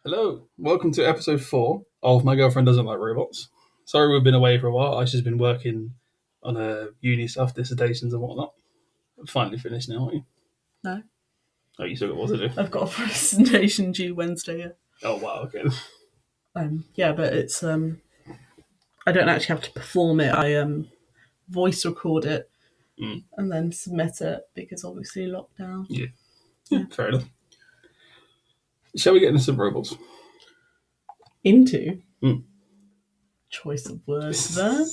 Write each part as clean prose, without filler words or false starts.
Hello, welcome to episode 4 of My Girlfriend Doesn't Like Robots. Sorry we've been away for a while. I've just been working on uni stuff, dissertations and whatnot. Finally finished now, aren't you? No. Oh, you still got what to do? I've got a presentation due Wednesday. Yeah. Oh, wow, okay. Yeah, but it's I don't actually have to perform it. I voice record it and then submit it because obviously lockdown. Yeah, fair enough. Shall we get into some robots? Into choice of words there.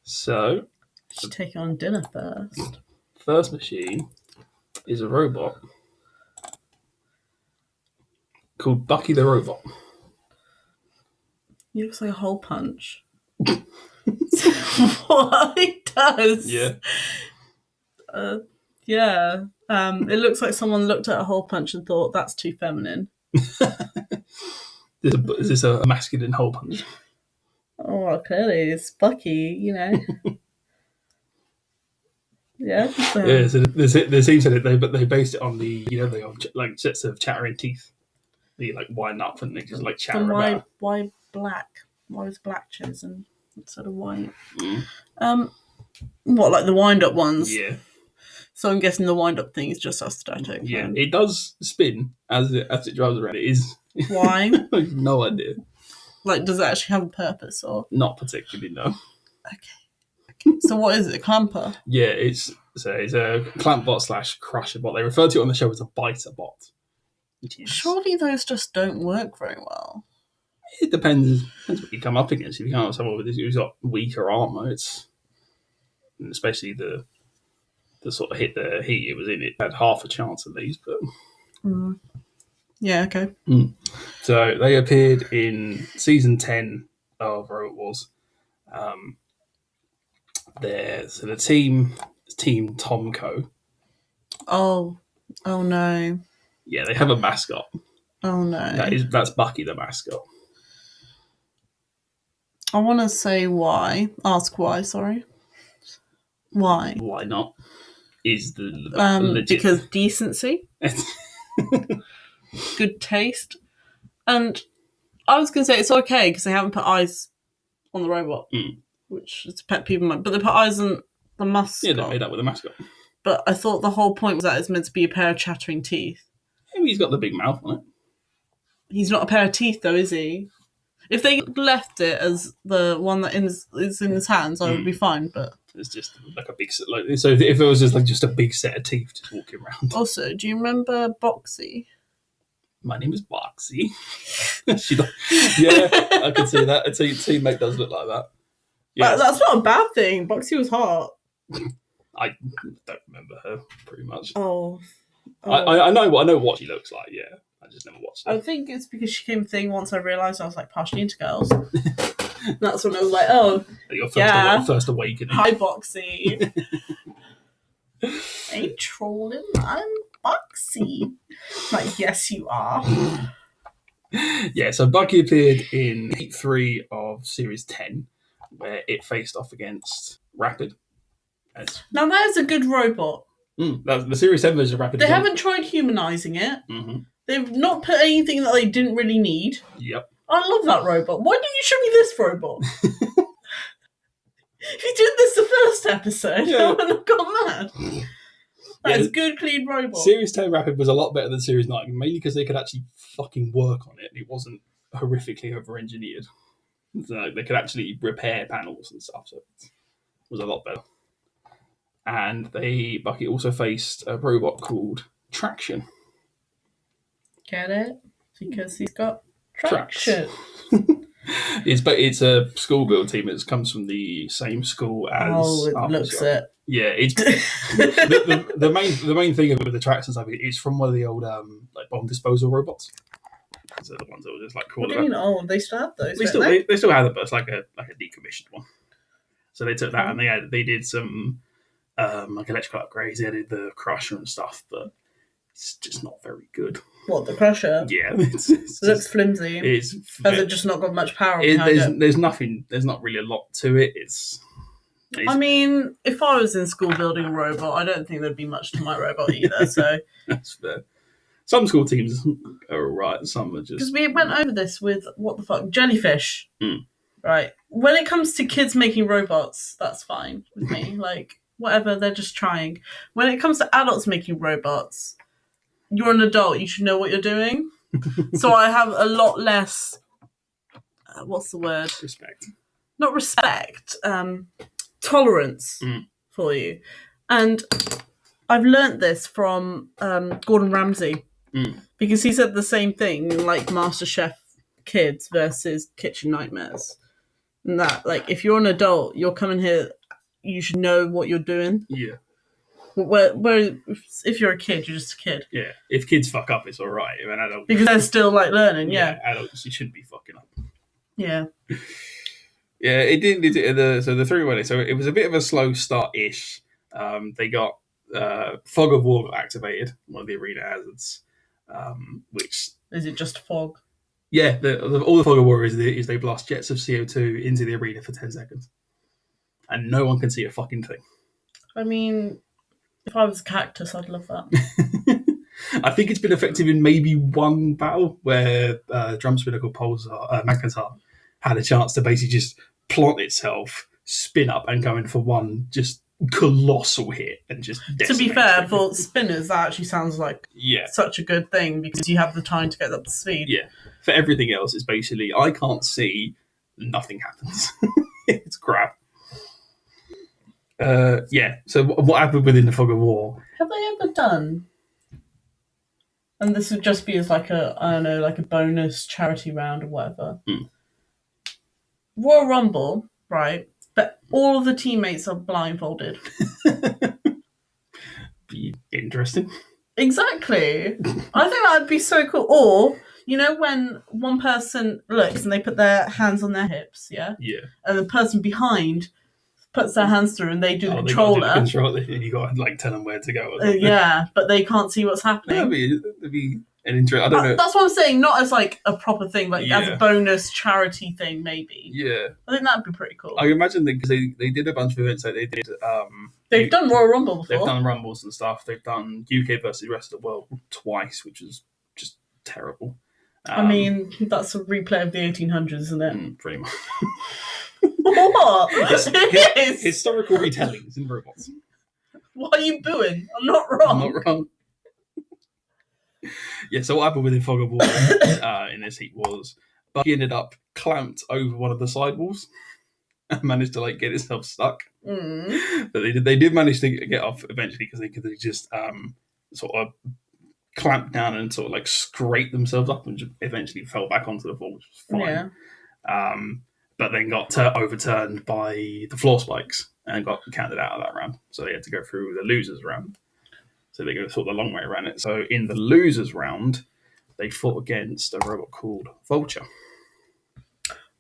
So, Should take it on dinner first machine is a robot called Bucky the Robot. He looks like a hole punch. What he does? Yeah. Yeah. It looks like someone looked at a hole punch and thought that's too feminine. Is this a masculine hole punch? Oh, well, clearly it's Bucky, you know. Yeah. Yeah, so there seems that they based it on the, they have like sets of chattering teeth. They like wind up and they just like chatter about. Why black? Why was black chosen instead of white? What, like the wind up ones? Yeah. So I'm guessing the wind up thing is just aesthetic. Yeah, it does spin as it drives around. It is. Why? I have no idea. Like, does it actually have a purpose or? Not particularly, no. Okay. So what is it? A clamper? Yeah, it's a clamp bot / crusher bot. They refer to it on the show as a biter bot. Surely those just don't work very well. It depends what you come up against. If you come up with someone who's got weaker armor, it's especially the sort of hit the heat it was in. It had half a chance at least, but. Yeah, okay. So they appeared in season 10 of Robot Wars. So the team Tomco. Oh no. Yeah, they have a mascot. Oh no. That's Bucky the mascot. I want to say why. Ask why. Sorry. Why? Why not? Is the legit? Because decency. Good taste. And I was going to say it's okay because they haven't put eyes on the robot, which is a pet peeve of mine. But they put eyes on the mascot. Yeah, they made up with a mascot. But I thought the whole point was that it's meant to be a pair of chattering teeth. Maybe he's got the big mouth on it. He's not a pair of teeth, though, is he? If they left it as the one that is in his hands, I would be fine. But it's just like a big set. Like, so if it was just a big set of teeth just walking around. Also, do you remember Boxxy? My name is Boxxy. Yeah, I can see that. A teammate does look like that. Yeah, that's not a bad thing. Boxxy was hot. I don't remember her pretty much. Oh. I know what she looks like. Yeah, I just never watched her. I think it's because she came a thing once I realised I was like partially into girls. That's when I was like, oh, your first awakening. Hi, Boxxy. Ain't trolling, I'm Boxxy. Like, yes, you are. Yeah, so Bucky appeared in Heat 3 of Series 10, where it faced off against Rapid. Now, that is a good robot. The Series 7 version of Rapid. They haven't tried humanising it. Mm-hmm. They've not put anything that they didn't really need. Yep. I love that robot. Why didn't you show me this robot? You did this the first episode. Yeah. I wouldn't have gone mad. That's a good, clean robot. Series 10 Rapid was a lot better than Series 9, mainly because they could actually fucking work on it. It wasn't horrifically over-engineered. So they could actually repair panels and stuff, so it was a lot better. And Bucky also faced a robot called Traction. Get it? Because he's got traction. It's a school build team. It comes from the same school as. Oh, it looks it. Yeah, it's the main thing with the tracks and stuff. It's from one of the old like bomb disposal robots. So the ones that were just like cool. What do you mean? Oh, they still have those. They still have it, but it's like a decommissioned one. So they took that and they did some like electrical upgrades. They added the crusher and stuff, but it's just not very good. What, the crusher? Yeah, it looks flimsy. Has it just not got much power behind it? There's nothing. There's not really a lot to it. I mean, if I was in school building a robot, I don't think there'd be much to my robot either. So that's fair. Some school teams are alright, some are just... Because we went over this with, what the fuck, jellyfish. Mm. Right. When it comes to kids making robots, that's fine with me. Like, whatever, they're just trying. When it comes to adults making robots, you're an adult, you should know what you're doing. So I have a lot less, what's the word? Respect. Not respect, tolerance for you. And I've learnt this from Gordon Ramsay. Because he said the same thing, like MasterChef Kids versus Kitchen Nightmares. And that, like, if you're an adult, you're coming here, you should know what you're doing. Yeah. Where if you're a kid, you're just a kid. Yeah. If kids fuck up, it's alright. If an adult... Because they're still, like, learning, yeah. Adults, you shouldn't be fucking up. Yeah. Yeah, it didn't... So the 3 went... So it was a bit of a slow start-ish. They got... Fog of War got activated, one of the arena hazards. Which... Is it just fog? Yeah, all the Fog of War is they blast jets of CO2 into the arena for 10 seconds. And no one can see a fucking thing. I mean, if I was a cactus, I'd love that. I think it's been effective in maybe one battle where drum spinner called Magnetar had a chance to basically just plant itself, spin up, and go in for one just colossal hit and just to be fair, for spinners, that actually sounds like such a good thing because you have the time to get up to speed. Yeah. For everything else, it's basically, I can't see, nothing happens. It's crap. Yeah, so what happened within the Fog of War? Have they ever done, and this would just be as like a, I don't know, like a bonus charity round or whatever, Royal Rumble, right? But all of the teammates are blindfolded. Be interesting. Exactly. I think that'd be so cool. Or, you know, when one person looks and they put their hands on their hips, yeah? Yeah. And the person behind puts their hands through and they do the controller. And you got to like tell them where to go. Yeah, but they can't see what's happening. That'd be an interest. I don't know. That's what I'm saying. Not as like a proper thing, like as a bonus charity thing, maybe. Yeah. I think that'd be pretty cool. I imagine because they did a bunch of events. Like they did. They've done Royal Rumble before. They've done Rumbles and stuff. They've done UK versus the rest of the world twice, which is just terrible. I mean, that's a replay of the 1800s, isn't it? Pretty much. What? It is. Historical retellings in robots. Why are you booing? I'm not wrong. I'm not wrong. Yeah, so what happened within Fog of War in this heat was Bucky ended up clamped over one of the sidewalls and managed to like get itself stuck. But they did manage to get off eventually because they could just sort of clamp down and sort of like scrape themselves up and just eventually fell back onto the floor, which was fine. Yeah. But then got overturned by the floor spikes and got counted out of that round. So they had to go through the losers round. So they go sort of the long way around it. So in the losers round, they fought against a robot called Vulture.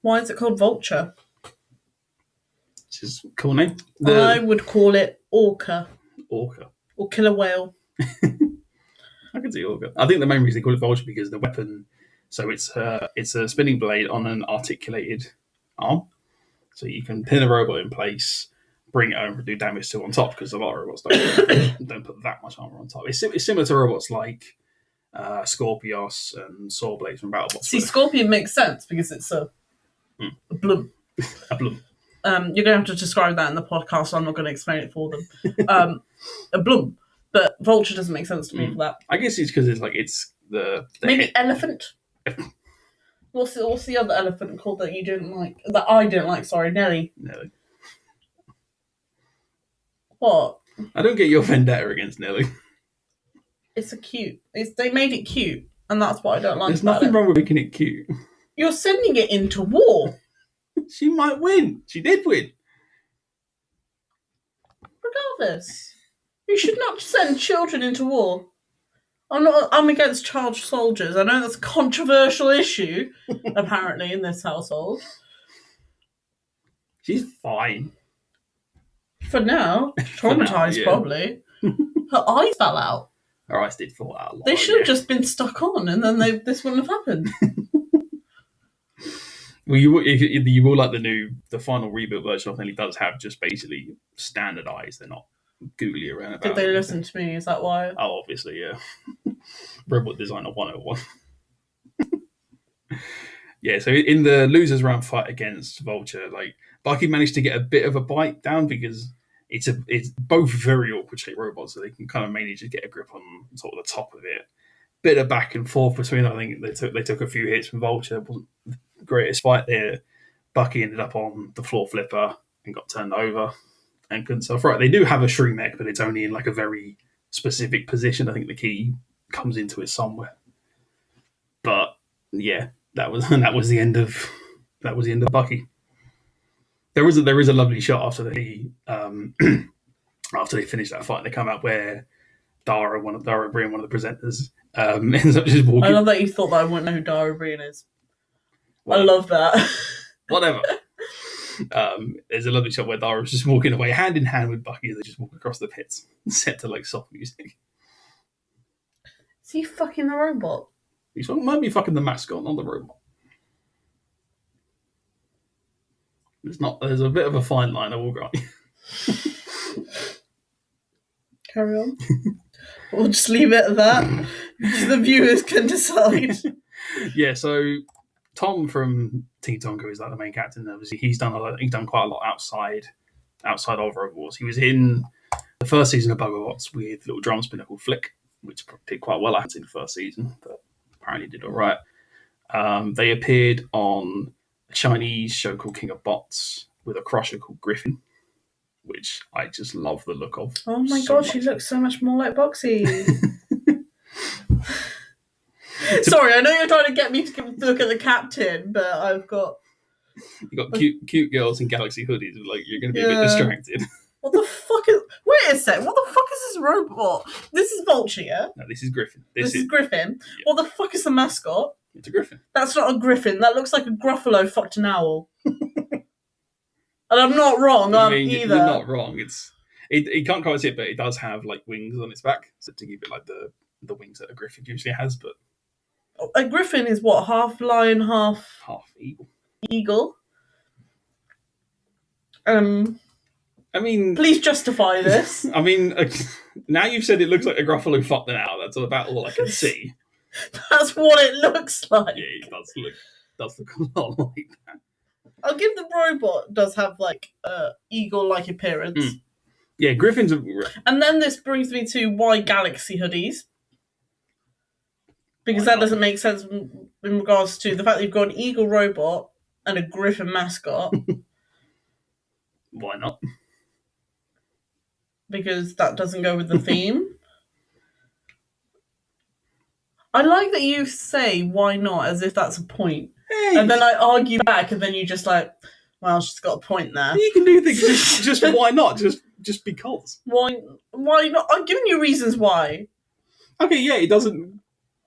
Why is it called Vulture? Which is a cool name. I would call it Orca. Orca. Or Killer Whale. I can see Orca. I think the main reason they call it Vulture because the weapon, so it's a spinning blade on an articulated arm. So you can pin a robot in place, bring it over and do damage to on top because a lot of robots don't put that much armor on top. It's similar to robots like Scorpios and Sawblades from BattleBots. See, Scorpion makes sense because it's a bloom. A bloom. You're going to have to describe that in the podcast, so I'm not going to explain it for them. A bloom. But Vulture doesn't make sense to me for that. I guess it's because it's the maybe elephant. What's the other elephant called that you didn't like? That I didn't like. Sorry, Nelly. Nelly. What? I don't get your vendetta against Nelly. It's they made it cute, and that's what I don't like. There's nothing wrong with making it cute. You're sending it into war. She might win. She did win. Regardless, you should not send children into war. I'm against child soldiers. I know that's a controversial issue, apparently, in this household. She's fine. For now. Traumatised, probably. Her eyes fell out. Her eyes did fall out a lot. They should have just been stuck on, and then this wouldn't have happened. Well, you will like the final rebuilt version of Nelly does have just basically standard eyes. They're not googly around about. Did they listen to me? Is that why? Oh, obviously, yeah. Robot Designer 101. Yeah, so in the losers round fight against Vulture, like Bucky managed to get a bit of a bite down because it's both very awkward shaped robots, so they can kind of mainly just get a grip on sort of the top of it. Bit of back and forth between. I think they took a few hits from Vulture. It wasn't the greatest fight there. Bucky ended up on the floor flipper and got turned over and couldn't self right. They do have a shroom mech, but it's only in like a very specific position. I think the key comes into it somewhere. But yeah, that was the end of Bucky. There is a lovely shot after they after they finish that fight. They come out where Dara Breen, one of the presenters, ends up just walking. I love that you thought that I wouldn't know who Dara Breen is. Well, I love that. Whatever. There's a lovely shot where Dara's just walking away hand in hand with Bucky as they just walk across the pits, set to like soft music. Is he fucking the robot? He might be fucking the mascot, not the robot. There's a bit of a fine line, I will grant you. Carry on. We'll just leave it at that. The viewers can decide. Yeah, so Tom from Teen Tonga is like the main captain. Obviously, he's done quite a lot outside of Rogue Wars. He was in the first season of Buggerbots with a little drum spinner called Flick, which did quite well in the first season, but apparently did all right. They appeared on a Chinese show called King of Bots with a crusher called Griffin, which I just love the look of. Oh my god, she looks so much more like Boxxy. Sorry, I know you're trying to get me to look at the captain, but I've got... You've got cute girls in galaxy hoodies, like you're going to be a bit distracted. What the fuck is... Wait a sec, what the fuck is this robot? This is Vulture, yeah? No, this is Griffin. This is Griffin? Yeah. What the fuck is the mascot? It's a Griffin. That's not a Griffin, that looks like a Gruffalo fucked an owl. And I'm not wrong, either. You're not wrong. It can't quite see it, but it does have like wings on its back, so to give it like the wings that a griffin usually has. But a griffin is what, half lion, half eagle. I mean, please justify this. I mean, now you've said it looks like a Gruffalo fucked an owl. That's about all I can see. That's what it looks like. Yeah, it does look a lot like that. I'll give the robot does have like eagle-like appearance. Mm. Yeah, griffins. And then this brings me to why galaxy hoodies, because that doesn't make sense in regards to the fact that you've got an eagle robot and a griffin mascot. Why not? Because that doesn't go with the theme. I like that you say why not as if that's a point. Hey. And then I argue back, and then you just like, well, she's got a point there. You can do things just why not? Just because. Why not? I'm giving you reasons why. Okay, yeah, it doesn't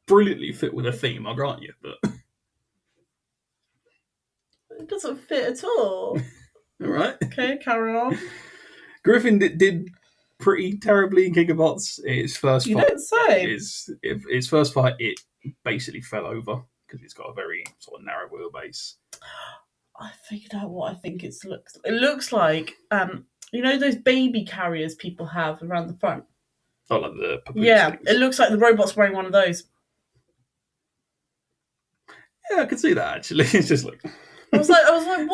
brilliantly fit with a theme, I'll grant you, but it doesn't fit at all. All right. Okay, carry on. Griffin did pretty terribly in King of Bots. Its first you fight. Don't say. Its first fight, it basically fell over because it's got a very sort of narrow wheelbase. I figured out what I think it looks. It looks like you know those baby carriers people have around the front. Oh, like the papoose yeah. things. It looks like the robot's wearing one of those. Yeah, I could see that actually. It's just like I was like,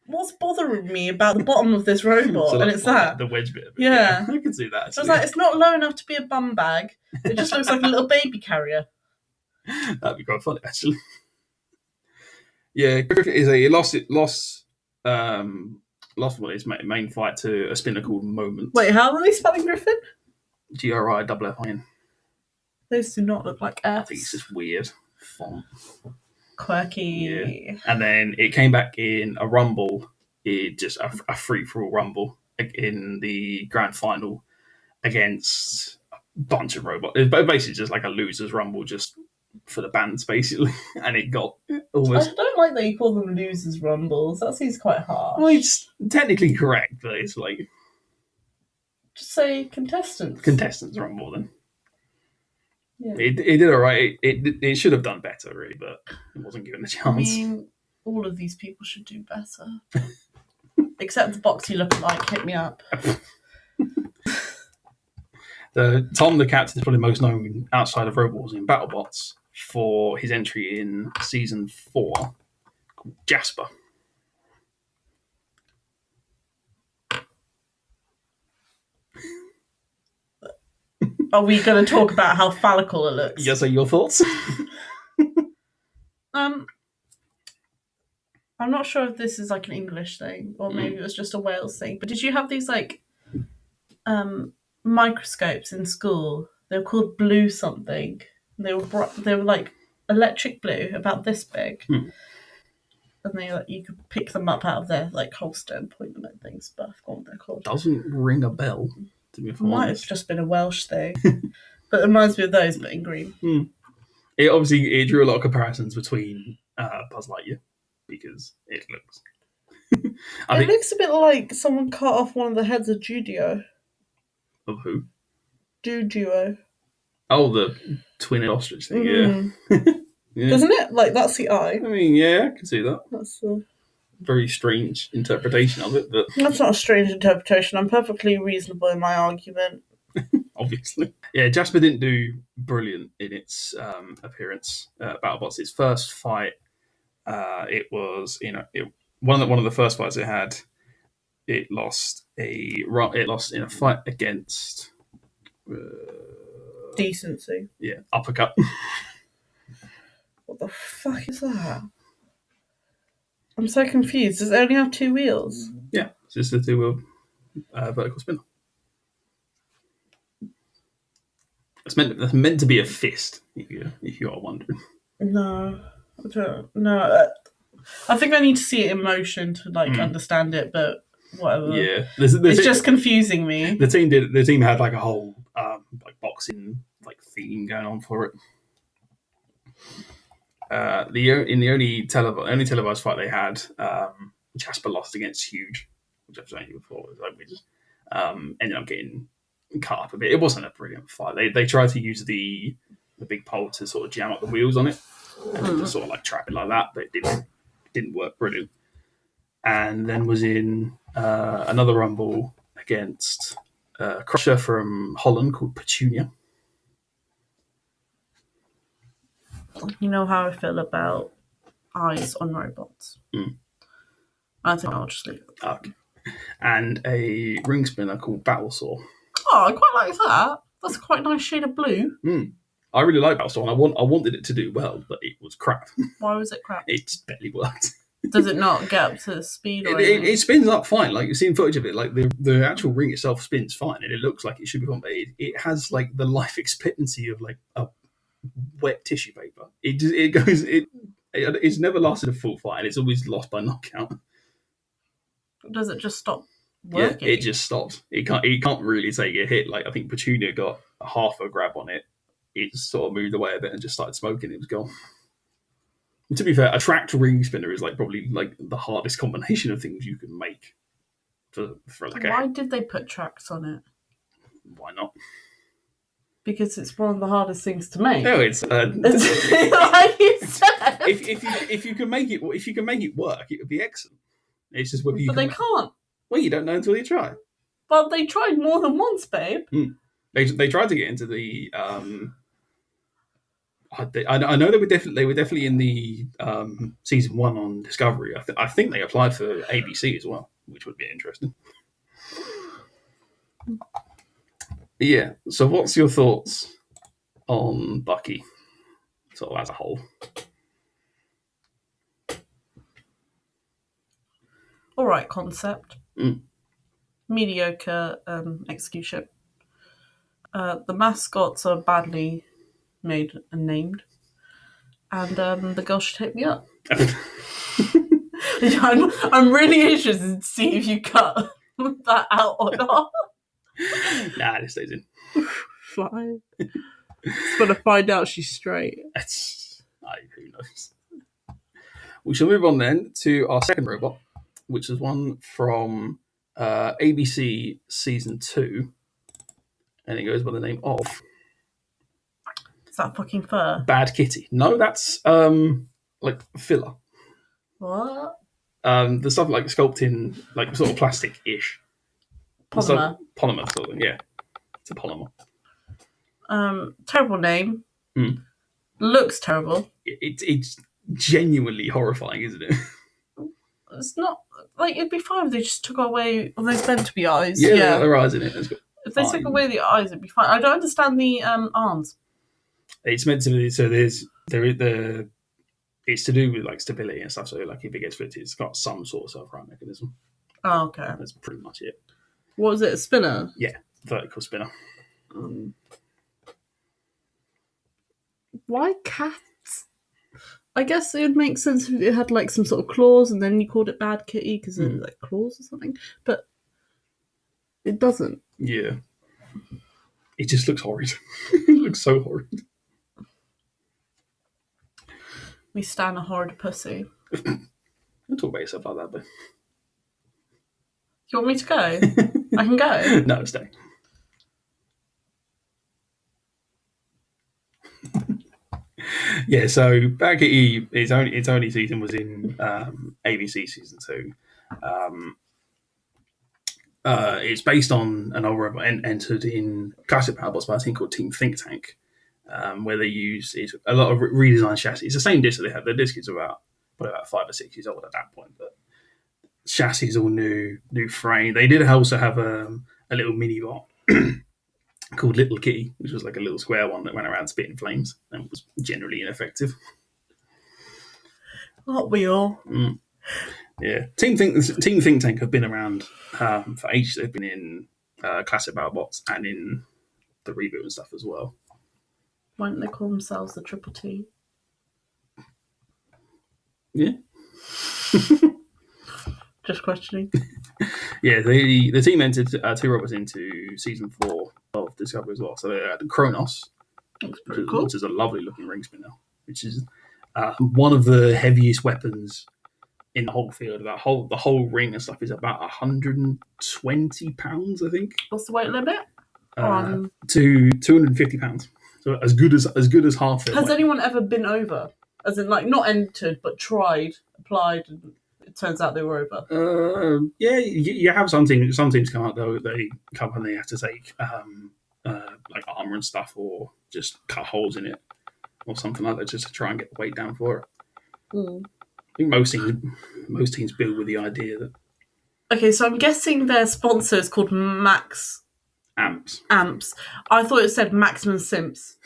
what's bothering me about the bottom of this robot? So and it's that the wedge bit of it. Yeah, I can see that. Actually. So I was like, it's not low enough to be a bum bag. It just looks like a little baby carrier. That'd be quite funny, actually. Yeah, Griffin is lost one of his main fight to a spinner called Moment. Wait, how are they spelling Griffin? GRIFFIN. Those do not look like F's. I think it's just weird font. Quirky. Yeah. And then it came back in a rumble, just a free-for-all rumble in the grand final against a bunch of robots. It's basically just like a loser's rumble, just for the bands, basically. And it got almost... I don't like that you call them losers' rumbles. That seems quite harsh. Well, it's technically correct, but it's like... Just say contestants. Contestants rumble, then. Yeah. It did all right. It should have done better, really, but it wasn't given the chance. I mean, all of these people should do better. Except the Boxxy lookalike hit me up. Tom, the captain, is probably most known outside of Robot Wars and BattleBots for his entry in season 4, called Jasper. Are we going to talk about how phallical it looks? Yes, are your thoughts? I'm not sure if this is like an English thing or maybe it was just a Wales thing. But did you have these like microscopes in school? They were called blue something. They were like electric blue, about this big, and you could pick them up out of their like holster and point them at things. But I forgot what they're called. Doesn't ring a bell. To be Might have just been a Welsh thing, but it reminds me of those, but in green. It drew a lot of comparisons between Buzz Lightyear because it looks. It looks a bit like someone cut off one of the heads of Judio. Of who? Judio. Oh, the twin ostrich thing. Yeah. Yeah. Doesn't it? Like, that's the eye. I mean, yeah, I can see that. That's a very strange interpretation of it, but that's not a strange interpretation. I'm perfectly reasonable in my argument. Obviously. Yeah, Jasper didn't do brilliant in its appearance at BattleBots. Its first fight, it was one of the first fights it had. It lost in a fight against Decency. Yeah, Uppercut. What the fuck is that? I'm so confused. Does it only have 2 wheels? Yeah, it's just a 2-wheel vertical spinner. That's meant to be a fist, if you are wondering. No, I don't. No, I think I need to see it in motion to understand it. But whatever. Yeah, it's just confusing me. The team had like a whole boxing theme going on for it. The only televised fight they had, Jasper lost against Huge, which I've shown you before. We just ended up getting cut up a bit. It wasn't a brilliant fight. They tried to use the big pole to sort of jam up the wheels on it and just sort of trap it like that, but it didn't work brilliant. And then was in another rumble against a crusher from Holland called Petunia. You know how I feel about eyes on robots. I think I'll just leave it. Okay. And a ring spinner called Battlesaw. Oh, I quite like that. That's quite a nice shade of blue. I really like Battlesaw, and I wanted it to do well, but it was crap. Why was it crap? It just barely worked. Does it not get up to speed? Or it spins up fine. You've seen footage of it. The actual ring itself spins fine, and it looks like it should be fine. But it has the life expectancy of a wet tissue paper. It's never lasted a full fight, and it's always lost by knockout. Does it just stop working? Yeah, it just stops. It can't really take a hit. I think Petunia got half a grab on it. It sort of moved away a bit and just started smoking. It was gone. To be fair, a tracked ring spinner is probably the hardest combination of things you can make. Why did they put tracks on it? Why not? Because it's one of the hardest things to make. No, it's like you said. If you can make it work, it would be excellent. It's just whether you. But they can't. Well, you don't know until you try. Well, they tried more than once, babe. They tried to get into the. I know they were definitely in the season 1 on Discovery. I think they applied for ABC as well, which would be interesting. Yeah. So, what's your thoughts on Bucky, sort of as a whole? All right, concept. Mediocre execution. The mascots are badly made and named, and the girl should hit me up. I'm really interested to see if you cut that out or not. Nah, it stays in. Fine. Just want to find out she's straight. Who knows? We shall move on then to our second robot, which is one from ABC season 2, and it goes by the name of. Is that fucking fur? Bad Kitty. No, that's filler. What? The stuff sculpting, sort of plastic-ish. Polymer. Polymer sort of, yeah. It's a polymer. Terrible name. Mm. Looks terrible. It's genuinely horrifying, isn't it? It's not like it'd be fine if they just took away. Well, there's meant to be eyes. Yeah, Yeah. there are eyes in it. It's got If they took fine. away the eyes, it'd be fine. I don't understand the arms. It's meant to be, so it's to do with like stability and stuff. So like if it gets flipped, it's got some sort of self-right mechanism. Oh, okay. That's pretty much it. What was it? A spinner? Yeah, vertical spinner. Why cats? I guess it would make sense if it had like some sort of claws, and then you called it Bad Kitty because it was like claws or something. But it doesn't. Yeah, it just looks horrid. It looks so horrid. We stand a horrid pussy. Don't talk about yourself like that, but You want me to go? I can go. no, stay. Yeah, so Bad Kitty, its only season was in ABC season 2. It's based on an old robot entered in classic Powerbots by a team called Team Think Tank, where they use a lot of redesigned chassis. It's the same disc that they had. The disc is about 5 or 6 years old at that point, but chassis is all new frame. They did also have a little mini bot called Little Kitty, which was like a little square one that went around spitting flames and was generally ineffective. Aren't we all? Yeah, Team Think Tank have been around for ages. They've been in classic Battlebots and in the reboot and stuff as well. Why don't they call themselves the Triple T? Yeah. Just questioning. Yeah, the team entered 2 robots into season 4 of Discovery as well. So they had Kronos, which is a lovely looking ring spinner, which is one of the heaviest weapons in the whole field. The whole ring and stuff is about 120 pounds, I think. What's the weight limit? To 250 pounds. So as good as half. Has anyone ever been over? As in, like, not entered, but applied, and it turns out they were over. Yeah, you have some teams come out though. They come and they have to take like armor and stuff, or just cut holes in it, or something like that, just to try and get the weight down for it. I think most teams build with the idea that. Okay, so I'm guessing their sponsor is called Max Amps. I thought it said Maximum Simps.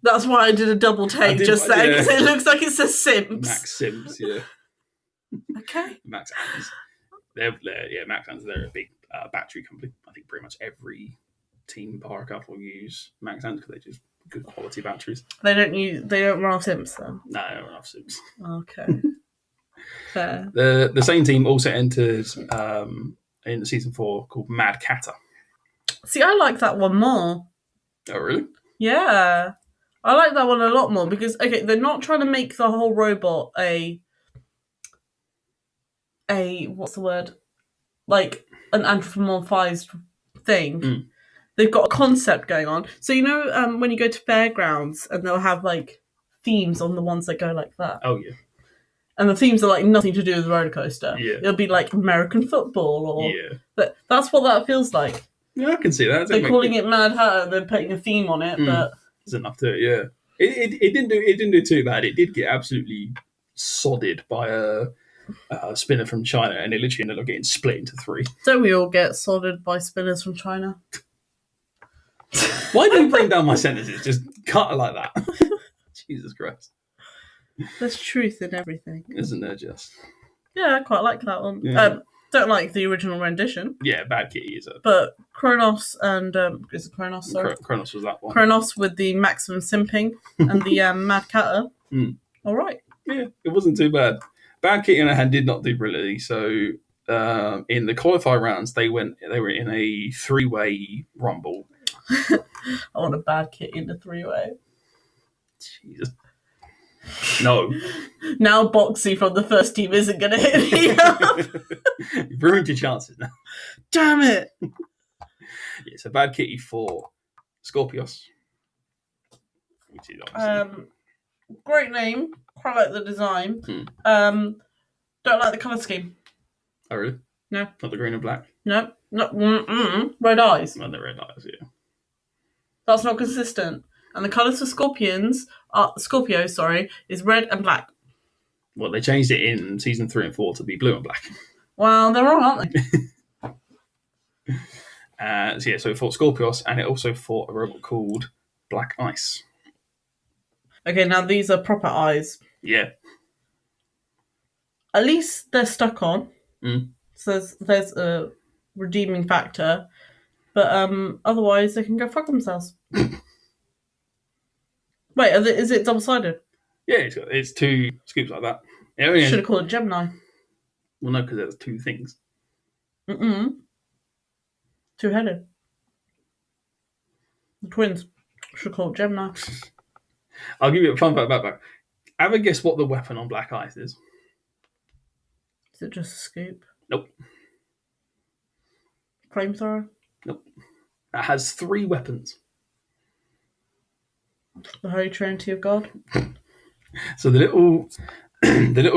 That's why I did a double take just there, because it looks like it says Simps. Max Simps, yeah. Okay. Max Amps. Max Amps. They're a big battery company. I think pretty much every team bar cup will use Max Amps because they're just good quality batteries. They don't run off Simps then? No, they don't run off Simps. Okay. Fair. The same team also entered in season 4 called Mad Catter. See, I like that one more. Oh, really? Yeah. I like that one a lot more because, okay, they're not trying to make the whole robot a what's the word? Like an anthropomorphized thing. They've got a concept going on. So, you know, when you go to fairgrounds and they'll have like themes on the ones that go like that. Oh, yeah. And the themes are like nothing to do with the roller coaster. Yeah. It'll be like American football or... Yeah. That's what that feels like. Yeah, I can see that. They're calling it Mad Hatter. They're putting a theme on it, but... There's enough to it, yeah. It didn't do too bad. It did get absolutely sodded by a spinner from China, and it literally ended up getting split into 3. Don't we all get sodded by spinners from China? Why do you bring down my sentences? Just cut it like that. Jesus Christ. There's truth in everything. Isn't there just? Yeah, I quite like that one. Yeah. Don't like the original rendition. Yeah, Bad Kitty is a... But Kronos and... is it Kronos? Sorry. Kronos was that one. Kronos with the maximum simping and the Mad Catter. All right. Yeah, it wasn't too bad. Bad Kitty on the hand did not do brilliantly. So in the qualifier rounds, they were in a 3-way rumble. I want a Bad Kitty in the 3-way. Jesus. No. Now Boxxy from the first team isn't going to hit me up. You've ruined your chances now. Damn it. Yeah, so Bad Kitty for Scorpios. Which is obviously... great name. Quite like the design. Don't like the colour scheme. Oh, really? No. Not the green and black? No. Red eyes. Not the red eyes, yeah. That's not consistent. And the colours for Scorpio, is red and black. Well, they changed it in season 3 and 4 to be blue and black. Well, they're wrong, aren't they? So it fought Scorpios, and it also fought a robot called Black Ice. Okay, now these are proper eyes. Yeah. At least they're stuck on. Mm. So there's a redeeming factor. But otherwise, they can go fuck themselves. Wait, is it double-sided? Yeah, it's 2 scoops like that. Should have called it Gemini. Well, no, because there's 2 things. Two-headed. The twins. Should call it Gemini. I'll give you a fun fact about that. Have a guess what the weapon on Black Ice is. Is it just a scoop? Nope. Flamethrower? Nope. It has 3 weapons. The Holy Trinity of God? So the little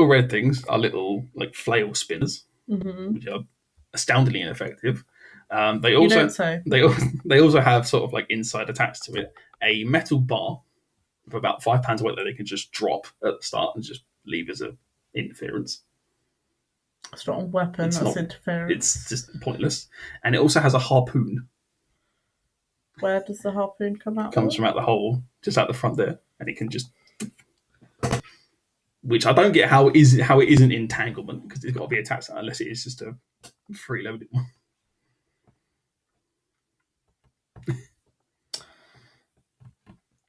red things are little like flail spinners, which are astoundingly ineffective. They also have sort of like inside attached to it a metal bar of about £5 weight that they can just drop at the start and just leave as a interference. It's not a weapon, that's interference. It's just pointless. And it also has a harpoon. Where does the harpoon come out? Comes from out the hole, just out the front there, and it can just. Which I don't get how it isn't entanglement, because it's got to be attached unless it is just a freeloaded one.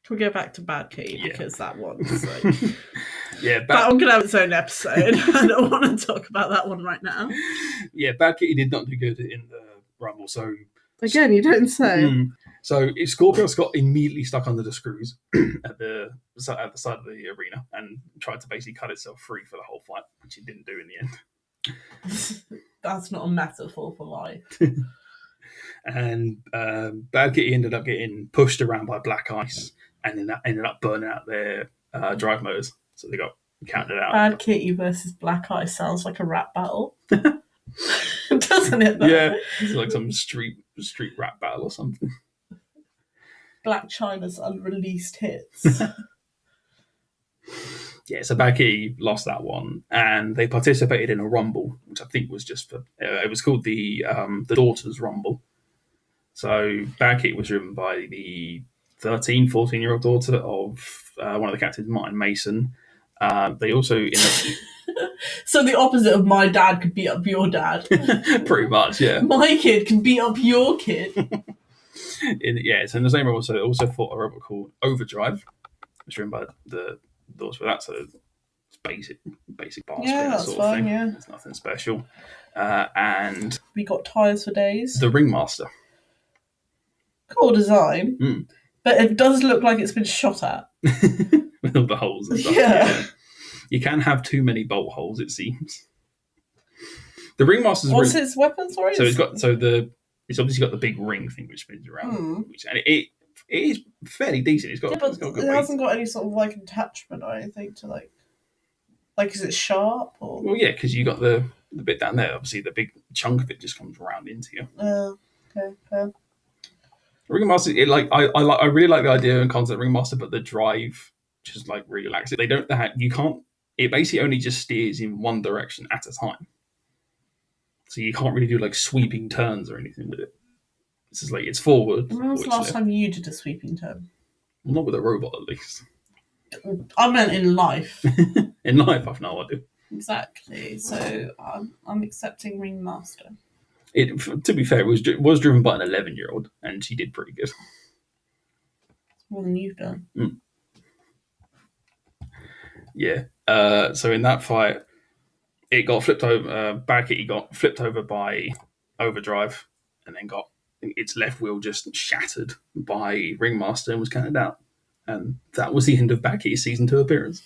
Can we go back to Bad Kitty? Yeah. Because that one's like... that one could have its own episode. I don't want to talk about that one right now. Yeah, Bad Kitty did not do good in the Rumble, so... Again, you don't say. So Scorpios got immediately stuck under the screws at the side of the arena and tried to basically cut itself free for the whole fight, which it didn't do in the end. That's not a metaphor for life. And Bad Kitty ended up getting pushed around by Black Ice, and then that ended up burning out their drive motors, so they got counted out. Bad Kitty versus Black Ice sounds like a rap battle. Doesn't it, though? Yeah, it's like some street rap battle or something. Black China's unreleased hits. Yeah, so Bad Kitty lost that one, and they participated in a rumble, which I think was just for... it was called the Daughters Rumble. So Bad Kitty was driven by the 13, 14-year-old daughter of one of the captains, Martin Mason. They also... So the opposite of my dad could beat up your dad. Pretty much, yeah. My kid can beat up your kid. So in the same robot, so it also fought a robot called Overdrive. It was driven by the doors for that, so it's basic bar spinner sort of thing. Yeah. It's nothing special. And we got tyres for days. The Ringmaster. Cool design, but it does look like it's been shot at. With all the holes and stuff. Yeah. You can have too many bolt holes, it seems. The Ringmaster's... What's its weapon, sorry? So it's obviously got the big ring thing which spins around. And it is fairly decent. It hasn't got any sort of like attachment or anything to like is it sharp or? Well, yeah, because you got the bit down there. Obviously, the big chunk of it just comes around into you. Okay, fair. Ringmaster, I really like the idea and concept of Ringmaster, but the drive just like really lacks it. You can't. It basically only just steers in one direction at a time, so you can't really do like sweeping turns or anything with it. It's just like it's forward. When was the last time you did a sweeping turn? Well, not with a robot, at least. I meant in life. In life, I've no idea. Exactly. So I'm accepting Ringmaster. To be fair, it was driven by an 11-year-old, and she did pretty good. More than you've done. Yeah. So in that fight, it got flipped over. Bad Kitty got flipped over by Overdrive, and then got its left wheel just shattered by Ringmaster and was counted out. And that was the end of Bad Kitty's season 2 appearance.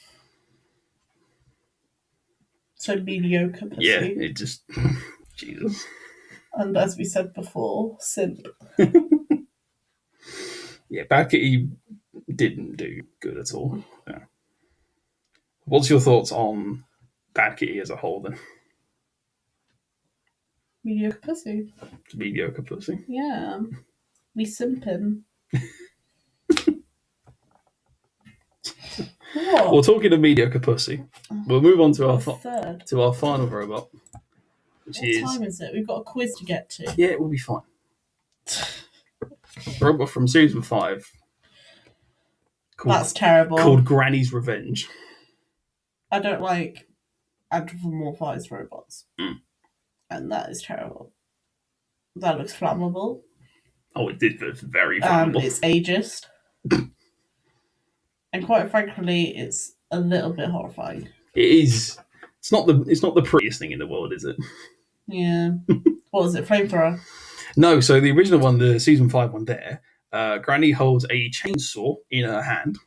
So mediocre pussy. Yeah, it just... Jesus. And as we said before, simp. Yeah, Bad Kitty didn't do good at all. Yeah. What's your thoughts on Bad Kitty as a whole, then? Mediocre pussy. Mediocre pussy. Yeah. We simping. What? Well, talking of mediocre pussy, we'll move on to our third. to our final robot, which What time is it? We've got a quiz to get to. yeah, it will be fine. Robot from season 5. That's terrible. Called Granny's Revenge. I don't like anthropomorphized robots. Mm. And that is terrible. That looks flammable. Oh, it did look very flammable. It's ageist. And quite frankly, it's a little bit horrifying. It is. It's not the prettiest thing in the world, is it? Yeah. What was it? Flamethrower? No, so the original one, the season 5 one there, Granny holds a chainsaw in her hand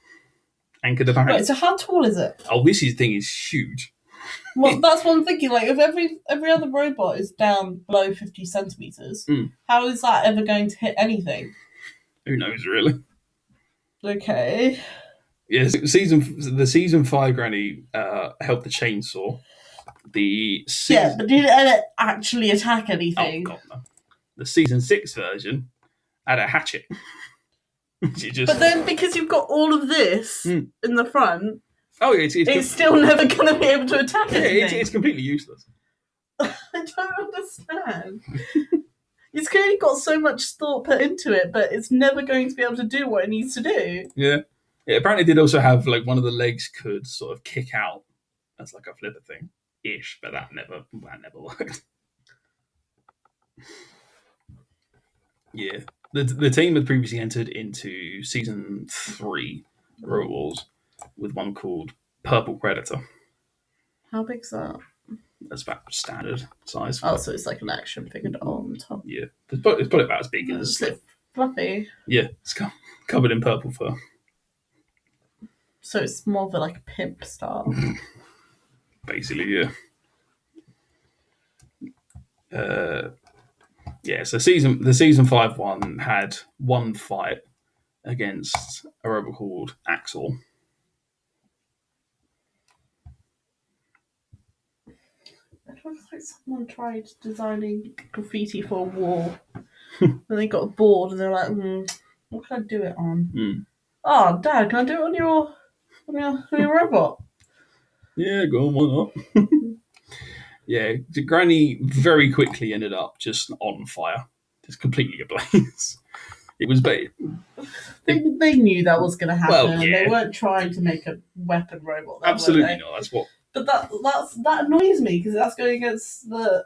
and could apparently... Wait, so how tall is it? Oh, this thing is huge. Well, that's what I'm thinking. Like, if every other robot is down below 50 centimeters, how is that ever going to hit anything? Who knows, really? Okay. Yes, the season 5 Granny held the chainsaw. Yeah, but did it actually attack anything? Oh, God, no. The season 6 version had a hatchet. But then, because you've got all of this in the front, it's still never going to be able to attack anything. It's completely useless. I don't understand. It's clearly got so much thought put into it, but it's never going to be able to do what it needs to do. Yeah. It apparently did also have, like, one of the legs could sort of kick out as, like, a flipper thing-ish, but that never worked. Yeah. The team had previously entered into season 3 Robot Wars with one called Purple Predator. How big's that? That's about standard size. Oh, so it's like an action figure doll on top. Yeah. It's probably about as big as... Is it fluffy? Yeah, it's covered in purple fur. So it's more of a pimp style. Basically, yeah. Yeah, so the season 5 one had one fight against a robot called Axel. It looks like someone tried designing graffiti for a wall. And they got bored and they're like, what can I do it on? Oh, Dad, can I do it on your robot? Yeah, go on, why not? Yeah, Granny very quickly ended up just on fire. Just completely ablaze. It was bad. They knew that was going to happen. Well, yeah. They weren't trying to make a weapon robot. Absolutely not. That's what. But that annoys me because that's going against the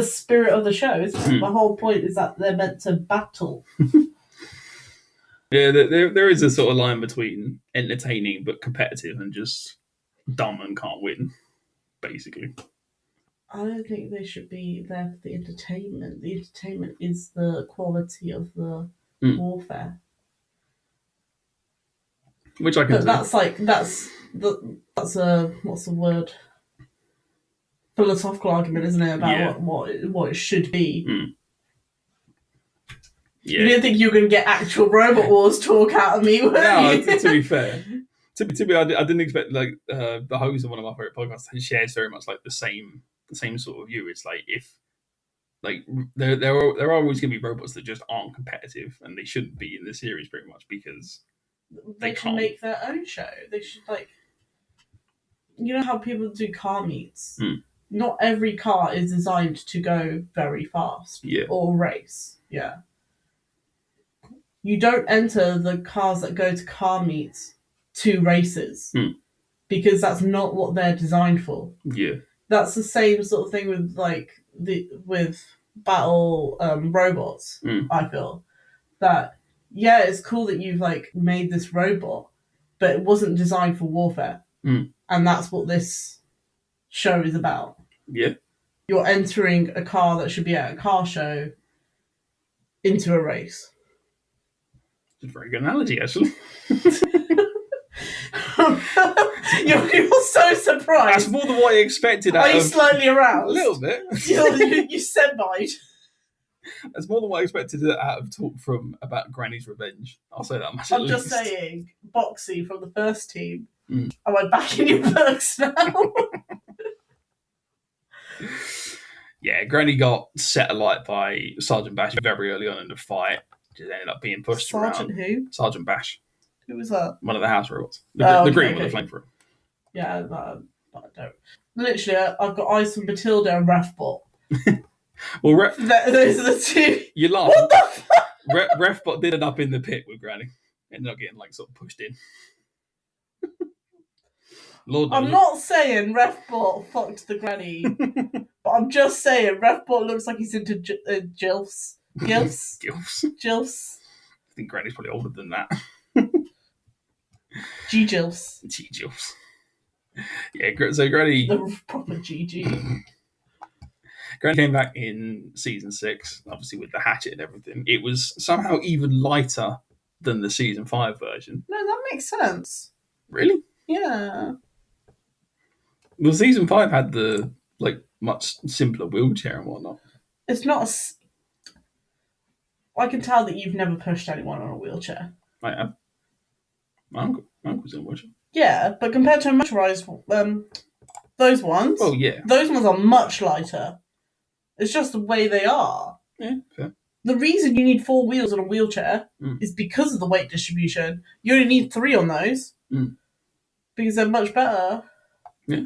spirit of the show. The whole point is that they're meant to battle. Yeah, there is a sort of line between entertaining but competitive and just dumb and can't win, basically. I don't think they should be there for the entertainment. The entertainment is the quality of the warfare. Which I can. But that's a what's the word? Philosophical argument, isn't it, about what it should be? Yeah. You didn't think you were going to get actual Robot Wars talk out of me, were you? To be fair. To be, I didn't expect the host of one of my favorite podcasts shares very much the same sort of view. It's if there are always going to be robots that just aren't competitive and they shouldn't be in the series pretty much because they can make their own show. They should you know how people do car meets. Not every car is designed to go very fast or race. Yeah. You don't enter the cars that go to car meets to races because that's not what they're designed for. Yeah. That's the same sort of thing with with battle robots. I feel that it's cool that you've made this robot, but it wasn't designed for warfare, and that's what this show is about. Yeah, you're entering a car that should be at a car show into a race. It's a very good analogy, actually. You're so surprised. That's more than what I expected. Are you slightly aroused? A little bit. You semi. That's more than what I expected out of talk about Granny's Revenge. I'll say that much. I'm just saying, Boxxy from the first team. Am I back in your books now? Yeah, Granny got set alight by Sergeant Bash very early on in the fight. Just ended up being pushed around. Sergeant who? Sergeant Bash. Who was that? One of the house robots. The green okay. with the flamethrower. Yeah, I don't. Literally, I've got Ice and Matilda and Refbot. Well, those are the two. You laugh. What the fuck? Refbot did end up in the pit with Granny. Ended up getting like sort of pushed in. Lord knows. I'm not saying Refbot fucked the Granny, but I'm just saying Refbot looks like he's into Gilfs. Gilfs? Gilfs. I think Granny's probably older than that. G-Gilfs. G-Gilfs. Yeah, so Granny... The proper GG. Granny came back in season 6, obviously with the hatchet and everything. It was somehow even lighter than the season 5 version. No, that makes sense. Really? Yeah. Well, season 5 had the much simpler wheelchair and whatnot. It's not I can tell that you've never pushed anyone on a wheelchair. I have. My uncle's in a wheelchair. Yeah, but compared to a motorised, those ones... Oh, yeah. Those ones are much lighter. It's just the way they are. Yeah, fair. The reason you need 4 wheels on a wheelchair is because of the weight distribution. You only need 3 on those because they're much better. Yeah.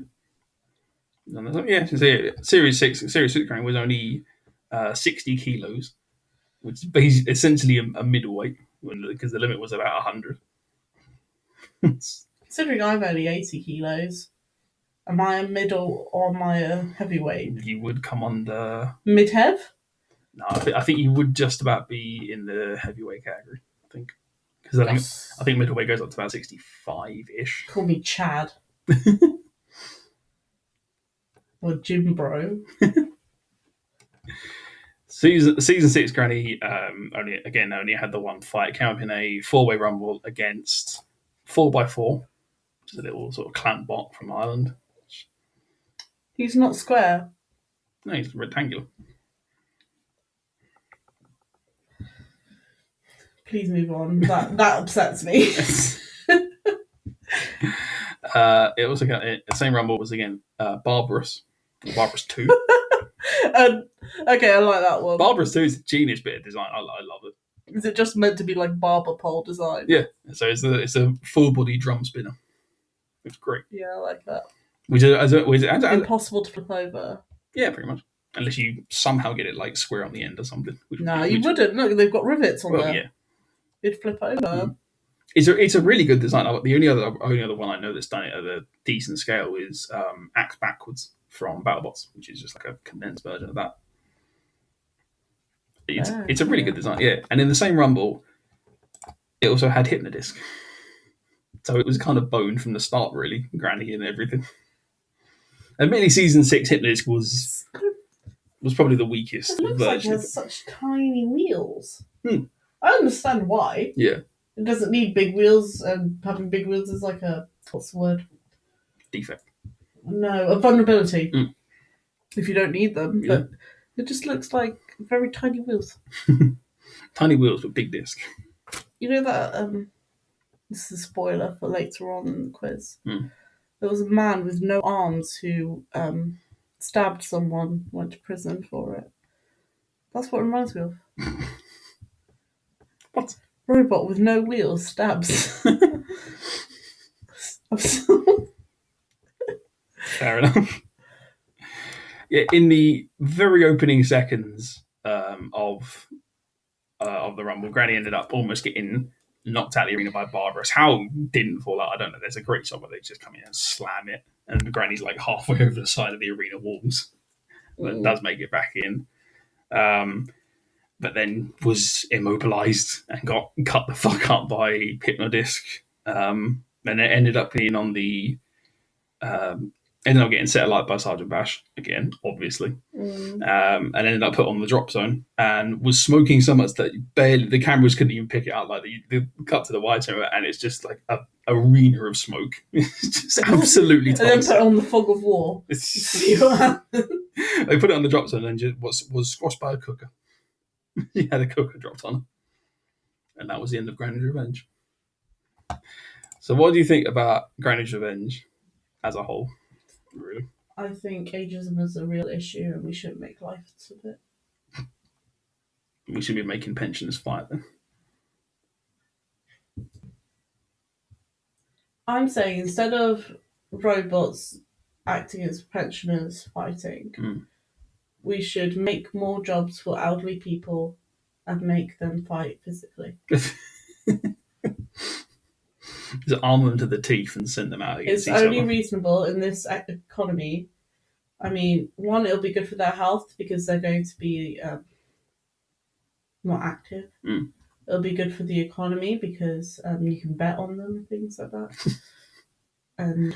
Yeah, so Series 6 Granny was only 60 kilos, which is basically essentially a middleweight, because the limit was about 100. Considering I'm only 80 kilos, am I a middle or am I a heavyweight? You would come under... Mid-hev? No, I think you would just about be in the heavyweight category, I think. Because I think middleweight goes up to about 65-ish. Call me Chad. Or Jim Bro. Season 6 Granny only had the one fight. Came up in a 4-way rumble against 4x4, which is a little sort of clan bot from Ireland. He's not square. No, he's rectangular. Please move on. That upsets me. It also got the same rumble was again Barbarous 2. Okay, I like that one. Barbarous 2 is a genius bit of design. I love it. Is it just meant to be like barber pole design? Yeah, so it's a full body drum spinner. It's great. Yeah, I like that. Which is impossible to flip over. Yeah, pretty much. Unless you somehow get it like square on the end or something. No, you wouldn't. Look, they've got rivets on there. Yeah. It'd flip over. It's a really good design. The only other one I know that's done it at a decent scale is Axe Backwards from BattleBots, which is just like a condensed version of that. It's a really good design, yeah. And in the same rumble, it also had Hypnodisc. So it was kind of bone from the start, really, Granny and everything. Admittedly, season 6 Hypnodisc was probably the weakest it looks version. Like it has such tiny wheels. I understand why. Yeah. It doesn't need big wheels, and having big wheels is like what's the word? Defect. No, a vulnerability. If you don't need them. Yeah. But it just looks like very tiny wheels. Tiny wheels with big disc. You know that, this is a spoiler for later on in the quiz. There was a man with no arms who stabbed someone, went to prison for it. That's what it reminds me of. What? Robot with no wheels stabs. Fair enough. Yeah, in the very opening seconds of the rumble, Granny ended up almost getting knocked out of the arena by Barbarous. How didn't fall out, I don't know. There's a great shot where they just come in and slam it, and Granny's like halfway over the side of the arena walls. But does make it back in. But then was immobilized and got cut the fuck up by Hypnodisc. And it ended up being on the... ended up getting set alight by Sergeant Bash, again, obviously. And ended up put on the drop zone and was smoking so much that the cameras couldn't even pick it up. Like the cut to the wide camera, and it's just like a arena of smoke. It's just absolutely toxic. And then put on the fog of war. See what happens. They put it on the drop zone and just was squashed by a cooker. He had a cooker dropped on her. And that was the end of Granny's Revenge. So what do you think about Granny's Revenge as a whole? Really? I think ageism is a real issue and we shouldn't make light of it. We should be making pensioners fight then. I'm saying instead of robots acting as pensioners fighting, we should make more jobs for elderly people and make them fight physically. Just arm them to the teeth and send them out against It's each only other. reasonable in this economy. I mean, one, it'll be good for their health because they're going to be more active. It'll be good for the economy because you can bet on them and things like that. And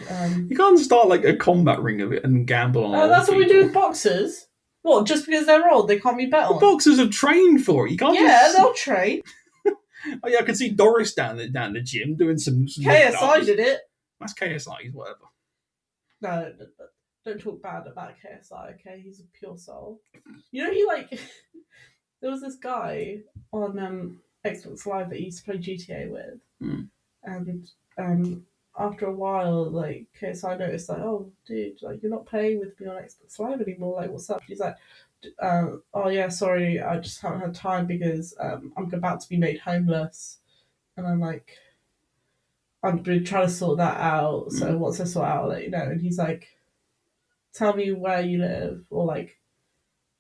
you can't start like a combat ring of it and gamble on. That's what we do with boxers. What? Just because they're old, they can't be bet on. Boxers have trained for it. You can't. Yeah, they'll train. Oh yeah, I can see Doris down the gym doing some KSI did it. That's KSI, whatever. No, don't talk bad about KSI. Okay, he's a pure soul. You know, he like there was this guy on Xbox Live that he used to play GTA with, and after a while, like KSI noticed, like, oh, dude, like you're not playing with me on Xbox Live anymore. Like, what's up? He's like, oh yeah, sorry, I just haven't had time because I'm about to be made homeless, and I'm like, I'm been trying to sort that out. So once I sort out, I'll let you know. And he's like, tell me where you live, or like,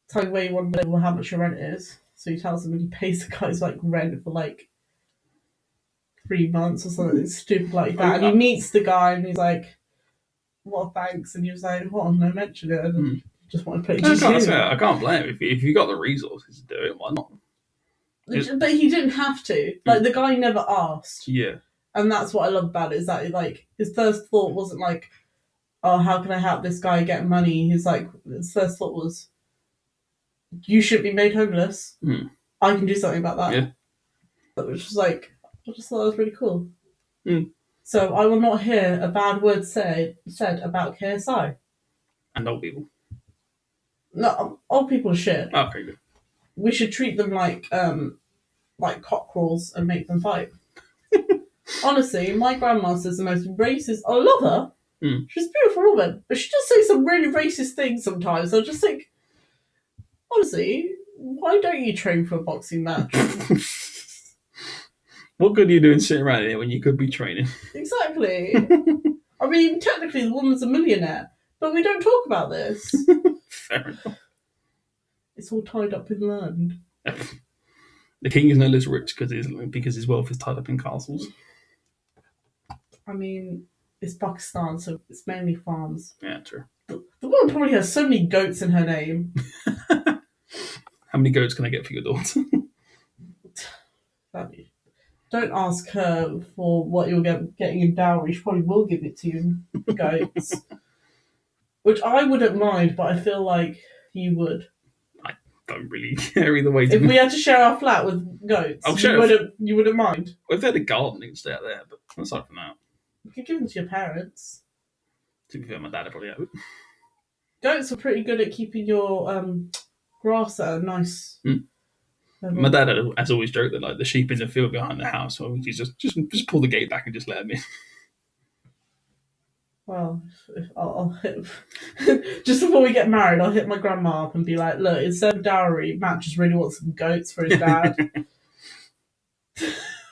tell me where you want to live, or how much your rent is. So he tells him, and he pays the guy's like rent for like 3 months or something stupid like that. And he meets the guy, and he's like, "What, thanks?" And he was like, "What? No, mention it." And just want to play GTA. I can't blame him. If you got the resources to do it, why not? But he didn't have to. Like the guy never asked. Yeah. And that's what I love about it, is that like his first thought wasn't like, "Oh, how can I help this guy get money?" His first thought was, "You should be made homeless. I can do something about that." Yeah. Which was like, I just thought that was really cool. So I will not hear a bad word said about KSI. And old people. No, old people are shit. Okay, good. We should treat them like cockerels and make them fight. Honestly, my grandma says the most racist. I love her. She's a beautiful woman, but she does say some really racist things sometimes. I just think, honestly, why don't you train for a boxing match? What good are you doing sitting around here when you could be training? Exactly. I mean, technically, the woman's a millionaire, but we don't talk about this. Fair enough. It's all tied up in land. The king is no less rich because his wealth is tied up in castles. I mean, it's Pakistan, so it's mainly farms. Yeah, true. The woman probably has so many goats in her name. How many goats can I get for your daughter? Don't ask her for what you're getting in dowry. She probably will give it to you in goats. Which I wouldn't mind, but I feel like you would. I don't really care either way. If we had to share our flat with goats, you wouldn't mind. Well, if they had a garden, you could stay out there, but aside from that. You could give them to your parents. To be fair, my dad would probably have it. Goats are pretty good at keeping your grass at a nice level. My dad has always joked that like the sheep in the field behind the house, so we just pull the gate back and just let them in. Well, I'll hit just before we get married, I'll hit my grandma up and be like, "Look, instead of dowry, Matt just really wants some goats for his dad."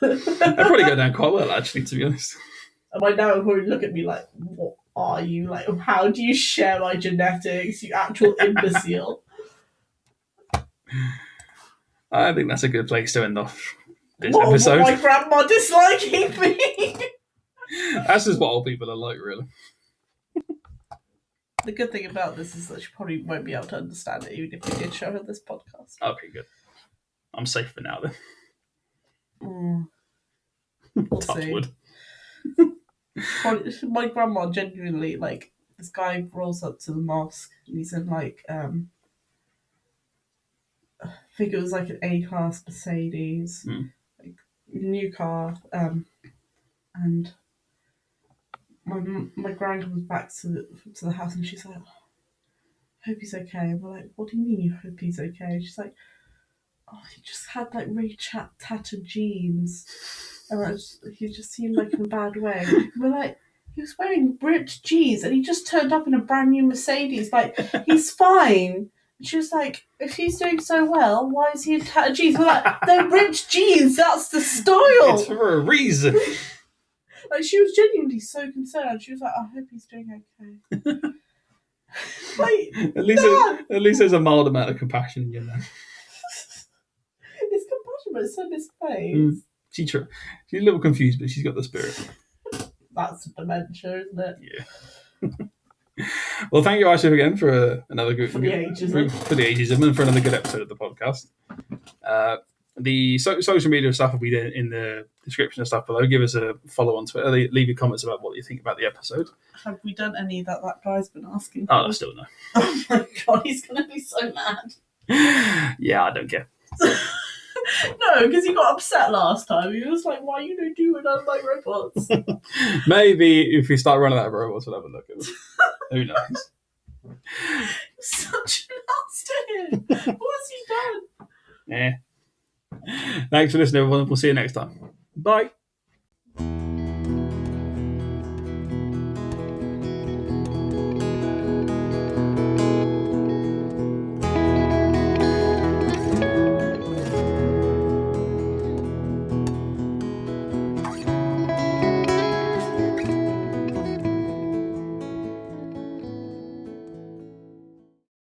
That'd probably go down quite well, actually, to be honest. And my dad would probably look at me like, "What are you? Like, how do you share my genetics, you actual imbecile?" I think that's a good place to end off this episode. My grandma disliking me. That's just what old people are like, really. The good thing about this is that she probably won't be able to understand it, even if we did show her this podcast. Okay, good. I'm safe for now, then. We'll Touch see. wood. My grandma genuinely, like, this guy rolls up to the mosque and he's in like I think it was like an A-class Mercedes, like new car, and my gran comes back to the house and she's like, "I hope he's okay." And we're like, "What do you mean you hope he's okay?" And she's like, "Oh, he just had like really tattered jeans, and he just seemed like in a bad way." And we're like, "He was wearing ripped jeans and he just turned up in a brand new Mercedes. Like, he's fine." And she was like, "If he's doing so well, why is he in tattered jeans?" We're like, "They're ripped jeans. That's the style." It's for a reason. Like, she was genuinely so concerned. She was like, I hope he's doing okay. Like, at least there's a mild amount of compassion in you now. It's compassion, but it's so misplaced. She's a little confused, but she's got the spirit. That's dementia, isn't it? Yeah. Well, thank you, Aisha, again for another good For the ageism and for another good episode of the podcast. The social media stuff will be in the description and stuff below. Give us a follow on Twitter. Leave your comments about what you think about the episode. Have we done any that guy's been asking? Oh, no, still no. Oh my god, he's going to be so mad. Yeah, I don't care. No, because he got upset last time. He was like, why you don't do it on my robots? Maybe if we start running out of robots, we'll have a look at them. Who knows? Such an ass to him. What has he done? Yeah. Thanks for listening, everyone. We'll see you next time. Bye.